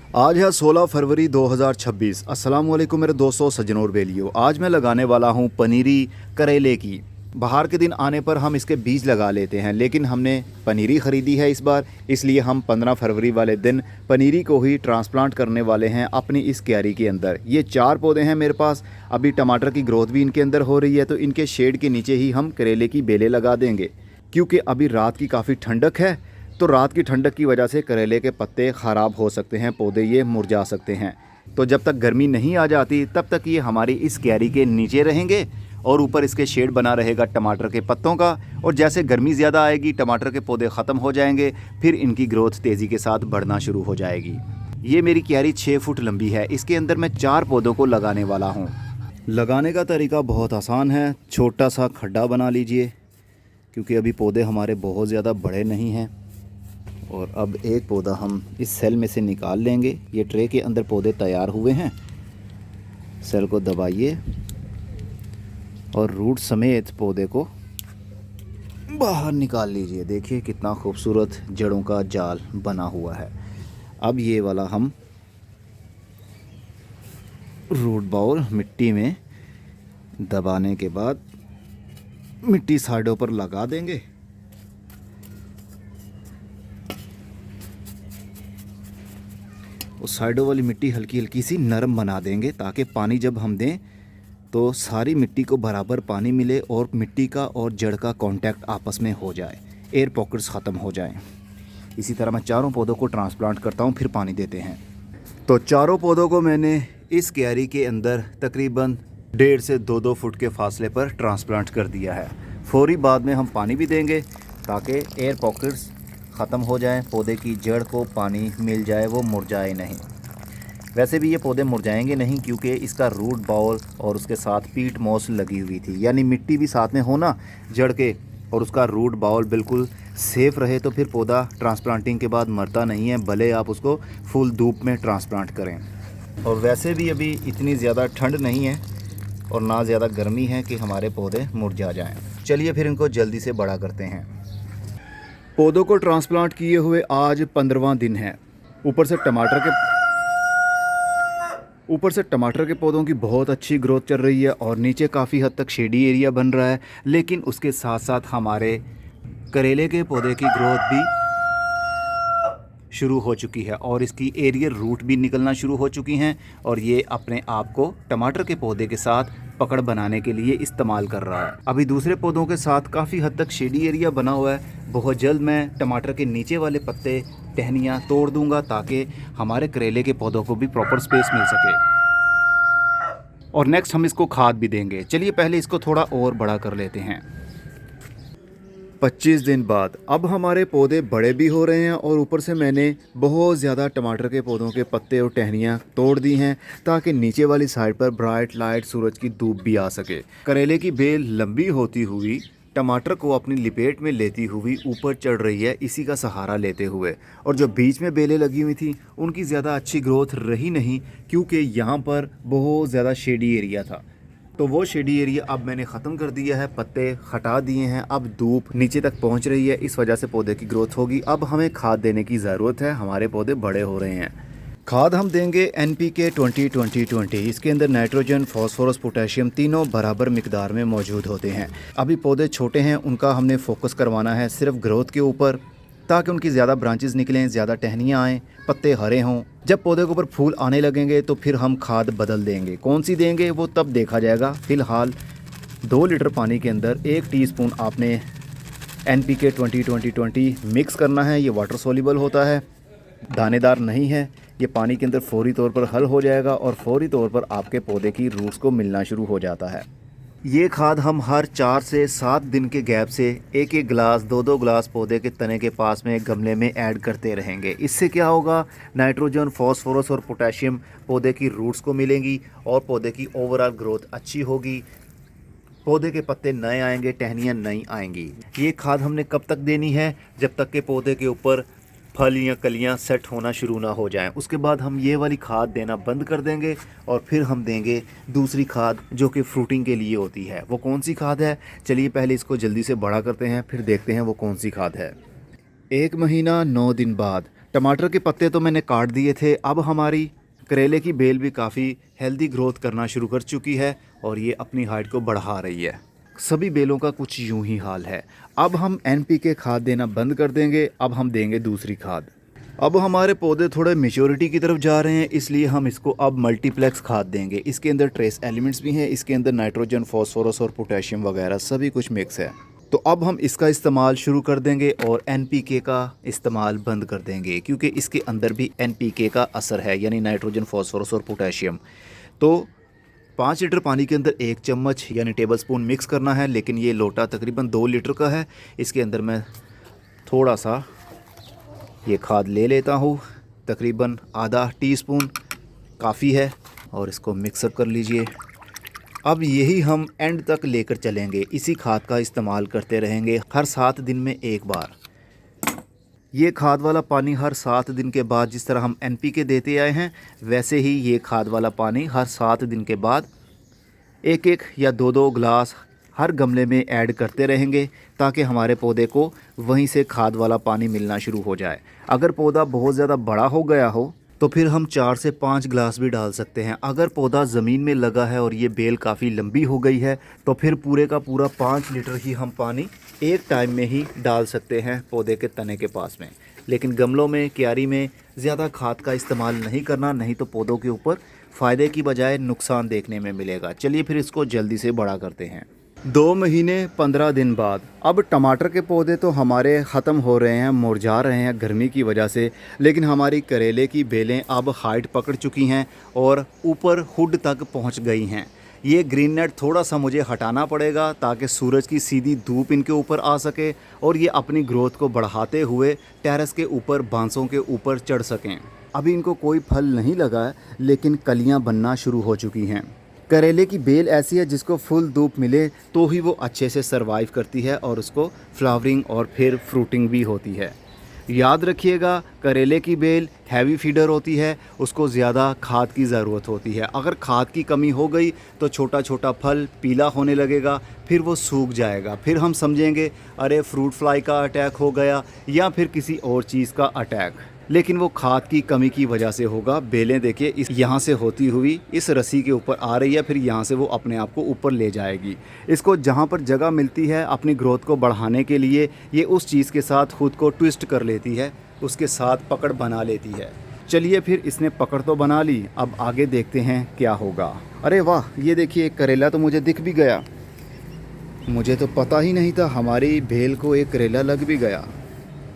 आज है 16 फरवरी 2026। अस्सलाम वालेकुम मेरे दोस्तों, सज्जनों और बेलियों। आज मैं लगाने वाला हूँ पनीरी करेले की। बाहर के दिन आने पर हम इसके बीज लगा लेते हैं, लेकिन हमने पनीरी ख़रीदी है इस बार, इसलिए हम 15 फरवरी वाले दिन पनीरी को ही ट्रांसप्लांट करने वाले हैं अपनी इस क्यारी के अंदर। ये 4 पौधे हैं मेरे पास। अभी टमाटर की ग्रोथ भी इनके अंदर हो रही है, तो इनके शेड के नीचे ही हम करेले की बेलें लगा देंगे। क्योंकि अभी रात की काफ़ी ठंडक है, तो रात की ठंडक की वजह से करेले के पत्ते ख़राब हो सकते हैं, पौधे ये मुरझा सकते हैं। तो जब तक गर्मी नहीं आ जाती तब तक ये हमारी इस क्यारी के नीचे रहेंगे और ऊपर इसके शेड बना रहेगा टमाटर के पत्तों का। और जैसे गर्मी ज़्यादा आएगी, टमाटर के पौधे ख़त्म हो जाएंगे, फिर इनकी ग्रोथ तेज़ी के साथ बढ़ना शुरू हो जाएगी। ये मेरी क्यारी 6 फुट लंबी है। इसके अंदर मैं 4 पौधों को लगाने वाला हूँ। लगाने का तरीका बहुत आसान है। छोटा सा खड्डा बना लीजिए, क्योंकि अभी पौधे हमारे बहुत ज़्यादा बड़े नहीं हैं। और अब एक पौधा हम इस सेल में से निकाल लेंगे। ये ट्रे के अंदर पौधे तैयार हुए हैं। सेल को दबाइए और रूट समेत पौधे को बाहर निकाल लीजिए। देखिए कितना खूबसूरत जड़ों का जाल बना हुआ है। अब ये वाला हम रूट बाउल मिट्टी में दबाने के बाद मिट्टी साइडों पर लगा देंगे। उस साइडों वाली मिट्टी हल्की हल्की सी नरम बना देंगे, ताकि पानी जब हम दें तो सारी मिट्टी को बराबर पानी मिले और मिट्टी का और जड़ का कांटेक्ट आपस में हो जाए, एयर पॉकेट्स ख़त्म हो जाएं। इसी तरह मैं चारों पौधों को ट्रांसप्लांट करता हूं, फिर पानी देते हैं। तो चारों पौधों को मैंने इस क्यारी के अंदर तकरीबन 1.5 से 2 फुट के फासले पर ट्रांसप्लांट कर दिया है। फौरी बाद में हम पानी भी देंगे, ताकि एयर पॉकेट्स ख़त्म हो जाएं, पौधे की जड़ को पानी मिल जाए, वो मुरझाए नहीं। वैसे भी ये पौधे मुरझाएंगे नहीं, क्योंकि इसका रूट बॉल और उसके साथ पीट मॉस लगी हुई थी। यानी मिट्टी भी साथ में हो ना जड़ के, और उसका रूट बॉल बिल्कुल सेफ़ रहे, तो फिर पौधा ट्रांसप्लांटिंग के बाद मरता नहीं है, भले आप उसको फुल धूप में ट्रांसप्लांट करें। और वैसे भी अभी इतनी ज़्यादा ठंड नहीं है और ना ज़्यादा गर्मी है कि हमारे पौधे मुरझा जाएँ। चलिए फिर इनको जल्दी से बड़ा करते हैं। पौधों को ट्रांसप्लांट किए हुए आज 15वां दिन है। ऊपर से टमाटर के पौधों की बहुत अच्छी ग्रोथ चल रही है और नीचे काफ़ी हद तक शेडी एरिया बन रहा है। लेकिन उसके साथ साथ हमारे करेले के पौधे की ग्रोथ भी शुरू हो चुकी है और इसकी एरियल रूट भी निकलना शुरू हो चुकी हैं, और ये अपने आप को टमाटर के पौधे के साथ पकड़ बनाने के लिए इस्तेमाल कर रहा है। अभी दूसरे पौधों के साथ काफ़ी हद तक शेडी एरिया बना हुआ है। बहुत जल्द मैं टमाटर के नीचे वाले पत्ते, टहनियाँ तोड़ दूंगा, ताकि हमारे करेले के पौधों को भी प्रॉपर स्पेस मिल सके। और नेक्स्ट हम इसको खाद भी देंगे। चलिए पहले इसको थोड़ा और बड़ा कर लेते हैं। 25 दिन बाद अब हमारे पौधे बड़े भी हो रहे हैं, और ऊपर से मैंने बहुत ज़्यादा टमाटर के पौधों के पत्ते और टहनियाँ तोड़ दी हैं, ताकि नीचे वाली साइड पर ब्राइट लाइट सूरज की धूप भी आ सके। करेले की बेल लंबी होती हुई टमाटर को अपनी लिपेट में लेती हुई ऊपर चढ़ रही है, इसी का सहारा लेते हुए। और जो बीच में बेलें लगी हुई थी उनकी ज़्यादा अच्छी ग्रोथ रही नहीं, क्योंकि यहाँ पर बहुत ज़्यादा शेडी एरिया था। तो वो शेडी एरिया अब मैंने ख़त्म कर दिया है, पत्ते हटा दिए हैं। अब धूप नीचे तक पहुंच रही है, इस वजह से पौधे की ग्रोथ होगी। अब हमें खाद देने की ज़रूरत है, हमारे पौधे बड़े हो रहे हैं। खाद हम देंगे NPK 20-20-20। इसके अंदर नाइट्रोजन, फास्फोरस, पोटेशियम तीनों बराबर मिकदार में मौजूद होते हैं। अभी पौधे छोटे हैं, उनका हमने फोकस करवाना है सिर्फ ग्रोथ के ऊपर, ताकि उनकी ज़्यादा ब्रांचेस निकलें, ज़्यादा टहनियाँ आएँ, पत्ते हरे हों। जब पौधे के ऊपर फूल आने लगेंगे तो फिर हम खाद बदल देंगे। कौन सी देंगे वो तब देखा जाएगा। फ़िलहाल 2 लीटर पानी के अंदर 1 टीस्पून आपने NPK 20-20-20 मिक्स करना है। ये वाटर सोल्यूबल होता है, दानेदार नहीं है। ये पानी के अंदर फौरी तौर पर हल हो जाएगा और फौरी तौर पर आपके पौधे की रूट्स को मिलना शुरू हो जाता है। ये खाद हम हर 4 से 7 दिन के गैप से 1-1 गिलास, 2-2 गिलास पौधे के तने के पास में गमले में ऐड करते रहेंगे। इससे क्या होगा, नाइट्रोजन, फास्फोरस और पोटेशियम पौधे की रूट्स को मिलेंगी और पौधे की ओवरऑल ग्रोथ अच्छी होगी। पौधे के पत्ते नए आएंगे, टहनियाँ नई आएंगी। ये खाद हमने कब तक देनी है, जब तक के पौधे के ऊपर फल या कलियाँ सेट होना शुरू ना हो जाएं। उसके बाद हम ये वाली खाद देना बंद कर देंगे और फिर हम देंगे दूसरी खाद, जो कि फ्रूटिंग के लिए होती है। वो कौन सी खाद है, चलिए पहले इसको जल्दी से बड़ा करते हैं, फिर देखते हैं वो कौन सी खाद है। 1 महीना 9 दिन बाद टमाटर के पत्ते तो मैंने काट दिए थे। अब हमारी करेले की बेल भी काफ़ी हेल्दी ग्रोथ करना शुरू कर चुकी है और ये अपनी हाइट को बढ़ा रही है। सभी बेलों का कुछ यूं ही हाल है। अब हम NPK खाद देना बंद कर देंगे। अब हम देंगे दूसरी खाद। अब हमारे पौधे थोड़े मैच्योरिटी की तरफ जा रहे हैं, इसलिए हम इसको अब मल्टीप्लेक्स खाद देंगे। इसके अंदर ट्रेस एलिमेंट्स भी हैं, इसके अंदर नाइट्रोजन, फॉस्फोरस और पोटेशियम वगैरह सभी कुछ मिक्स है। तो अब हम इसका इस्तेमाल शुरू कर देंगे और NPK का इस्तेमाल बंद कर देंगे, क्योंकि इसके अंदर भी NPK का असर है, यानी नाइट्रोजन, फॉस्फोरस और पोटेशियम। तो 5 लीटर पानी के अंदर 1 चम्मच यानी टेबल स्पून मिक्स करना है, लेकिन ये लोटा तकरीबन 2 लीटर का है। इसके अंदर मैं थोड़ा सा ये खाद ले लेता हूँ, तकरीबन आधा टीस्पून काफ़ी है, और इसको मिक्सअप कर लीजिए। अब यही हम एंड तक लेकर चलेंगे, इसी खाद का इस्तेमाल करते रहेंगे हर 7 दिन में एक बार। ये खाद वाला पानी हर 7 दिन के बाद, जिस तरह हम NPK देते आए हैं, वैसे ही ये खाद वाला पानी हर 7 दिन के बाद 1-1 या 2-2 गिलास हर गमले में ऐड करते रहेंगे, ताकि हमारे पौधे को वहीं से खाद वाला पानी मिलना शुरू हो जाए। अगर पौधा बहुत ज़्यादा बड़ा हो गया हो तो फिर हम 4 से 5 गिलास भी डाल सकते हैं। अगर पौधा ज़मीन में लगा है और ये बेल काफ़ी लंबी हो गई है तो फिर पूरे का पूरा 5 लीटर ही हम पानी एक टाइम में ही डाल सकते हैं पौधे के तने के पास में। लेकिन गमलों में, क्यारी में ज़्यादा खाद का इस्तेमाल नहीं करना, नहीं तो पौधों के ऊपर फ़ायदे की बजाय नुकसान देखने में मिलेगा। चलिए फिर इसको जल्दी से बड़ा करते हैं। 2 महीने 15 दिन बाद अब टमाटर के पौधे तो हमारे ख़त्म हो रहे हैं, मुरझा रहे हैं गर्मी की वजह से, लेकिन हमारी करेले की बेलें अब हाइट पकड़ चुकी हैं और ऊपर हुड तक पहुंच गई हैं। ये ग्रीन नेट थोड़ा सा मुझे हटाना पड़ेगा ताकि सूरज की सीधी धूप इनके ऊपर आ सके और ये अपनी ग्रोथ को बढ़ाते हुए टेरेस के ऊपर, बांसों के ऊपर चढ़ सकें। अभी इनको कोई फल नहीं लगा है, लेकिन कलियाँ बनना शुरू हो चुकी हैं। करेले की बेल ऐसी है जिसको फुल धूप मिले तो ही वो अच्छे से सरवाइव करती है और उसको फ्लावरिंग और फिर फ्रूटिंग भी होती है। याद रखिएगा, करेले की बेल हैवी फीडर होती है, उसको ज़्यादा खाद की ज़रूरत होती है। अगर खाद की कमी हो गई तो छोटा छोटा फल पीला होने लगेगा, फिर वो सूख जाएगा। फिर हम समझेंगे अरे फ्रूट फ्लाई का अटैक हो गया या फिर किसी और चीज़ का अटैक, लेकिन वो खाद की कमी की वजह से होगा। बेलें देखिए, इस यहाँ से होती हुई इस रस्सी के ऊपर आ रही है, फिर यहाँ से वो अपने आप को ऊपर ले जाएगी। इसको जहाँ पर जगह मिलती है अपनी ग्रोथ को बढ़ाने के लिए, ये उस चीज़ के साथ खुद को ट्विस्ट कर लेती है, उसके साथ पकड़ बना लेती है। चलिए फिर इसने पकड़ तो बना ली, अब आगे देखते हैं क्या होगा। अरे वाह, ये देखिए एक करेला तो मुझे दिख भी गया। मुझे तो पता ही नहीं था हमारी बेल को एक करेला लग भी गया।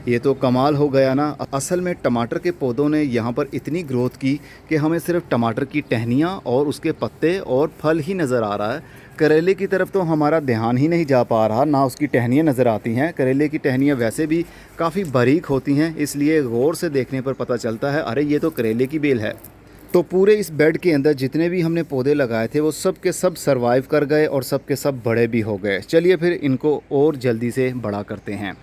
ये तो कमाल हो गया ना। असल में टमाटर के पौधों ने यहाँ पर इतनी ग्रोथ की कि हमें सिर्फ टमाटर की टहनियाँ और उसके पत्ते और फल ही नज़र आ रहा है। करेले की तरफ तो हमारा ध्यान ही नहीं जा पा रहा, ना उसकी टहनियाँ नज़र आती हैं। करेले की टहनियाँ वैसे भी काफ़ी बारीक होती हैं, इसलिए गौर से देखने पर पता चलता है अरे ये तो करेले की बेल है। तो पूरे इस बेड के अंदर जितने भी हमने पौधे लगाए थे वो सब के सब सर्वाइव कर गए और सब के सब बड़े भी हो गए। चलिए फिर इनको और जल्दी से बड़ा करते हैं।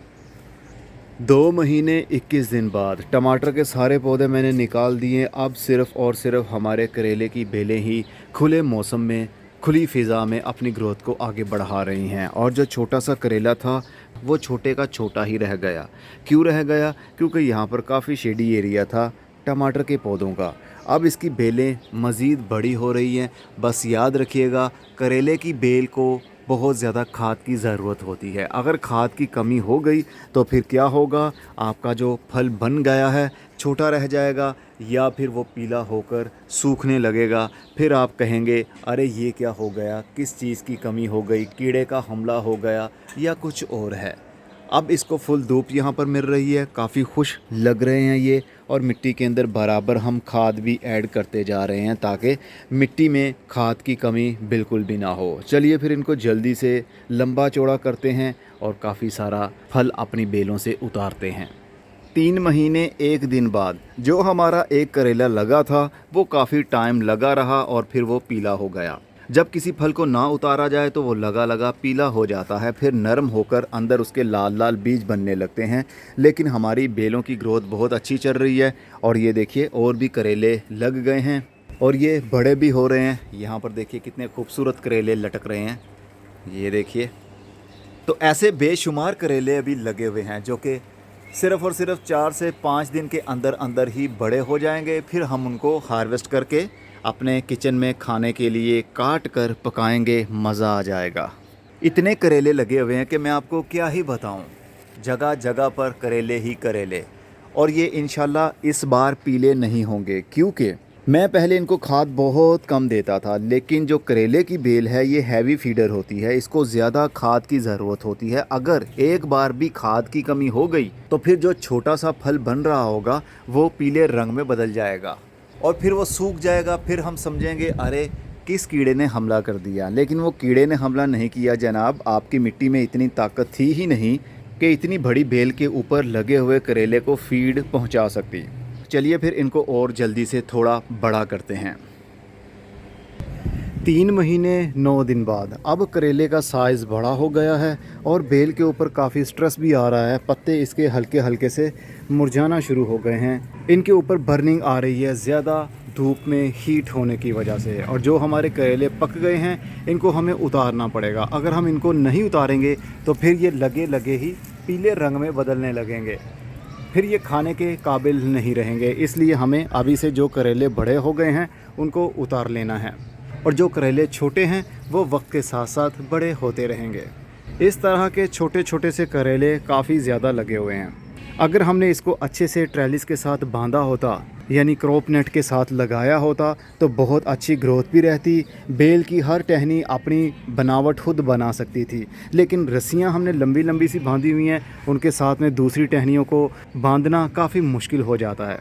2 महीने 21 दिन बाद टमाटर के सारे पौधे मैंने निकाल दिए। अब सिर्फ़ और सिर्फ हमारे करेले की बेलें ही खुले मौसम में, खुली फ़िज़ा में अपनी ग्रोथ को आगे बढ़ा रही हैं। और जो छोटा सा करेला था वो छोटे का छोटा ही रह गया। क्यों रह गया? क्योंकि यहाँ पर काफ़ी शेडी एरिया था टमाटर के पौधों का। अब इसकी बेलें मज़ीद बड़ी हो रही हैं। बस याद रखिएगा, करेले की बेल को बहुत ज़्यादा खाद की ज़रूरत होती है। अगर खाद की कमी हो गई तो फिर क्या होगा, आपका जो फल बन गया है छोटा रह जाएगा या फिर वो पीला होकर सूखने लगेगा। फिर आप कहेंगे अरे ये क्या हो गया, किस चीज़ की कमी हो गई, कीड़े का हमला हो गया या कुछ और है। अब इसको फुल धूप यहाँ पर मिल रही है, काफ़ी खुश लग रहे हैं ये। और मिट्टी के अंदर बराबर हम खाद भी ऐड करते जा रहे हैं ताकि मिट्टी में खाद की कमी बिल्कुल भी ना हो। चलिए फिर इनको जल्दी से लंबा चौड़ा करते हैं और काफ़ी सारा फल अपनी बेलों से उतारते हैं। 3 महीने 1 दिन बाद जो हमारा एक करेला लगा था वो काफ़ी टाइम लगा रहा और फिर वो पीला हो गया। जब किसी फल को ना उतारा जाए तो वो लगा लगा पीला हो जाता है, फिर नरम होकर अंदर उसके लाल लाल बीज बनने लगते हैं। लेकिन हमारी बेलों की ग्रोथ बहुत अच्छी चल रही है और ये देखिए और भी करेले लग गए हैं और ये बड़े भी हो रहे हैं। यहाँ पर देखिए कितने खूबसूरत करेले लटक रहे हैं, ये देखिए। तो ऐसे बेशुमार करेले अभी लगे हुए हैं जो कि सिर्फ़ और सिर्फ 4 से 5 दिन के अंदर अंदर ही बड़े हो जाएंगे। फिर हम उनको हार्वेस्ट करके अपने किचन में खाने के लिए काट कर पकाएंगे, मज़ा आ जाएगा। इतने करेले लगे हुए हैं कि मैं आपको क्या ही बताऊं। जगह जगह पर करेले ही करेले। और ये इंशाल्लाह इस बार पीले नहीं होंगे, क्योंकि मैं पहले इनको खाद बहुत कम देता था, लेकिन जो करेले की बेल है ये हैवी फीडर होती है, इसको ज़्यादा खाद की ज़रूरत होती है। अगर एक बार भी खाद की कमी हो गई तो फिर जो छोटा सा फल बन रहा होगा वो पीले रंग में बदल जाएगा और फिर वो सूख जाएगा। फिर हम समझेंगे अरे किस कीड़े ने हमला कर दिया, लेकिन वो कीड़े ने हमला नहीं किया जनाब। आपकी मिट्टी में इतनी ताकत थी ही नहीं कि इतनी बड़ी बेल के ऊपर लगे हुए करेले को फीड पहुंचा सकती। चलिए फिर इनको और जल्दी से थोड़ा बड़ा करते हैं। 3 महीने 9 दिन बाद अब करेले का साइज़ बड़ा हो गया है और बेल के ऊपर काफ़ी स्ट्रेस भी आ रहा है। पत्ते इसके हल्के हल्के से मुरझाना शुरू हो गए हैं। इनके ऊपर बर्निंग आ रही है ज़्यादा धूप में हीट होने की वजह से। और जो हमारे करेले पक गए हैं इनको हमें उतारना पड़ेगा। अगर हम इनको नहीं उतारेंगे तो फिर ये लगे लगे ही पीले रंग में बदलने लगेंगे, फिर ये खाने के काबिल नहीं रहेंगे। इसलिए हमें अभी से जो करेले बड़े हो गए हैं उनको उतार लेना है और जो करेले छोटे हैं वो वक्त के साथ साथ बड़े होते रहेंगे। इस तरह के छोटे छोटे से करेले काफ़ी ज़्यादा लगे हुए हैं। अगर हमने इसको अच्छे से ट्रेलिस के साथ बांधा होता, यानी क्रॉप नेट के साथ लगाया होता, तो बहुत अच्छी ग्रोथ भी रहती। बेल की हर टहनी अपनी बनावट खुद बना सकती थी, लेकिन रस्सियां हमने लंबी लंबी सी बांधी हुई हैं, उनके साथ में दूसरी टहनियों को बांधना काफ़ी मुश्किल हो जाता है।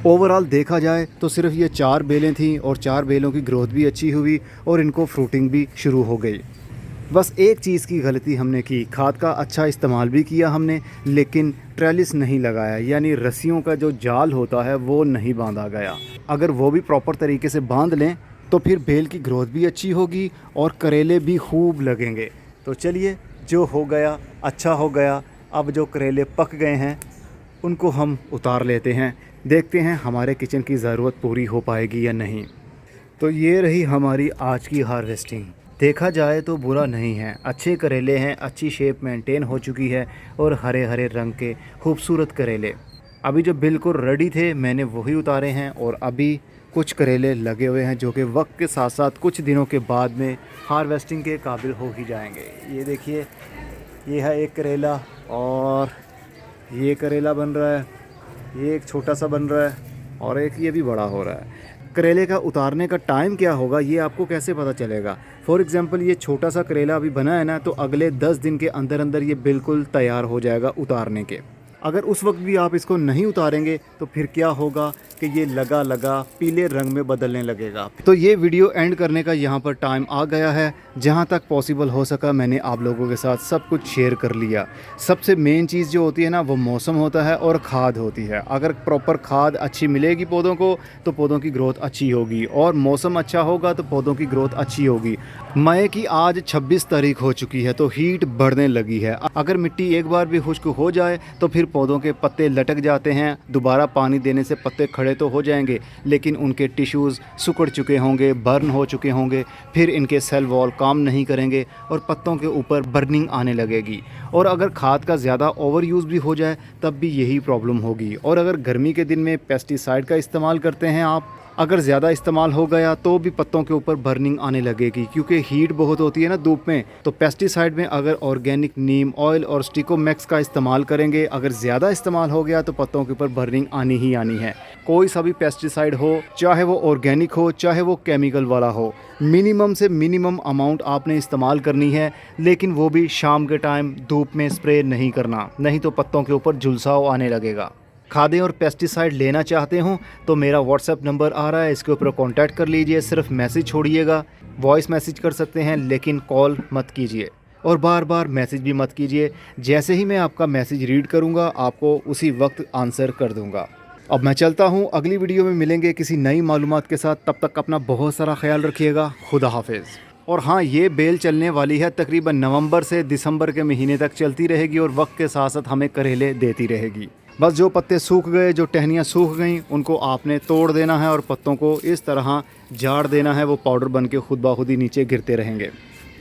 ओवरऑल देखा जाए तो सिर्फ ये 4 बेलें थीं और 4 बेलों की ग्रोथ भी अच्छी हुई और इनको फ्रूटिंग भी शुरू हो गई। बस एक चीज़ की गलती हमने की, खाद का अच्छा इस्तेमाल भी किया हमने, लेकिन ट्रेलिस नहीं लगाया, यानी रस्सियों का जो जाल होता है वो नहीं बांधा गया। अगर वो भी प्रॉपर तरीके से बांध लें तो फिर बेल की ग्रोथ भी अच्छी होगी और करेले भी खूब लगेंगे। तो चलिए, जो हो गया अच्छा हो गया। अब जो करेले पक गए हैं उनको हम उतार लेते हैं, देखते हैं हमारे किचन की ज़रूरत पूरी हो पाएगी या नहीं। तो ये रही हमारी आज की हार्वेस्टिंग। देखा जाए तो बुरा नहीं है, अच्छे करेले हैं, अच्छी शेप मेंटेन हो चुकी है और हरे हरे रंग के खूबसूरत करेले। अभी जो बिल्कुल रेडी थे मैंने वही उतारे हैं और अभी कुछ करेले लगे हुए हैं जो कि वक्त के साथ साथ कुछ दिनों के बाद में हार्वेस्टिंग के काबिल हो ही जाएंगे। ये देखिए, ये है एक करेला और ये करेला बन रहा है, ये एक छोटा सा बन रहा है और एक ये भी बड़ा हो रहा है। करेले का उतारने का टाइम क्या होगा ये आपको कैसे पता चलेगा? फॉर एग्ज़ाम्पल ये छोटा सा करेला अभी बना है ना, तो अगले 10 दिन के अंदर अंदर ये बिल्कुल तैयार हो जाएगा उतारने के। अगर उस वक्त भी आप इसको नहीं उतारेंगे तो फिर क्या होगा कि ये लगा लगा पीले रंग में बदलने लगेगा। तो ये वीडियो एंड करने का यहाँ पर टाइम आ गया है। जहाँ तक पॉसिबल हो सका मैंने आप लोगों के साथ सब कुछ शेयर कर लिया। सबसे मेन चीज़ जो होती है ना वो मौसम होता है और खाद होती है। अगर प्रॉपर खाद अच्छी मिलेगी पौधों को तो पौधों की ग्रोथ अच्छी होगी और मौसम अच्छा होगा तो पौधों की ग्रोथ अच्छी होगी। मई की आज 26 तारीख हो चुकी है तो हीट बढ़ने लगी है। अगर मिट्टी एक बार भी खुश्क हो जाए तो फिर पौधों के पत्ते लटक जाते हैं। दोबारा पानी देने से पत्ते खड़े तो हो जाएंगे, लेकिन उनके टिश्यूज़ सिकुड़ चुके होंगे, बर्न हो चुके होंगे, फिर इनके सेल वॉल काम नहीं करेंगे और पत्तों के ऊपर बर्निंग आने लगेगी। और अगर खाद का ज़्यादा ओवर यूज़ भी हो जाए तब भी यही प्रॉब्लम होगी। और अगर गर्मी के दिन में पेस्टिसाइड का इस्तेमाल करते हैं आप, अगर ज़्यादा इस्तेमाल हो गया तो भी पत्तों के ऊपर बर्निंग आने लगेगी, क्योंकि हीट बहुत होती है ना धूप में। तो पेस्टिसाइड में अगर ऑर्गेनिक नीम ऑयल और स्टिकोमैक्स का इस्तेमाल करेंगे, अगर ज़्यादा इस्तेमाल हो गया तो पत्तों के ऊपर बर्निंग आनी ही आनी है। कोई सा भी पेस्टिसाइड हो, चाहे वो ऑर्गेनिक हो चाहे वो केमिकल वाला हो, मिनिमम से मिनिमम अमाउंट आपने इस्तेमाल करनी है, लेकिन वो भी शाम के टाइम धूप में स्प्रे नहीं करना, नहीं तो पत्तों के ऊपर झुलसाव आने लगेगा। खादें और पेस्टिसाइड लेना चाहते हो तो मेरा व्हाट्सएप नंबर आ रहा है, इसके ऊपर कांटेक्ट कर लीजिए। सिर्फ मैसेज छोड़िएगा, वॉइस मैसेज कर सकते हैं लेकिन कॉल मत कीजिए और बार बार मैसेज भी मत कीजिए। जैसे ही मैं आपका मैसेज रीड करूंगा आपको उसी वक्त आंसर कर दूंगा। अब मैं चलता हूं, अगली वीडियो में मिलेंगे किसी नई मालूमात के साथ। तब तक अपना बहुत सारा ख्याल रखिएगा। खुदा हाफिज़। और हाँ, ये बेल चलने वाली है, तकरीबन नवंबर से दिसंबर के महीने तक चलती रहेगी और वक्त के साथ साथ हमें करेले देती रहेगी। बस जो पत्ते सूख गए, जो टहनियाँ सूख गईं, उनको आपने तोड़ देना है और पत्तों को इस तरह झाड़ देना है। वो पाउडर बन के खुद ब खुद ही नीचे गिरते रहेंगे।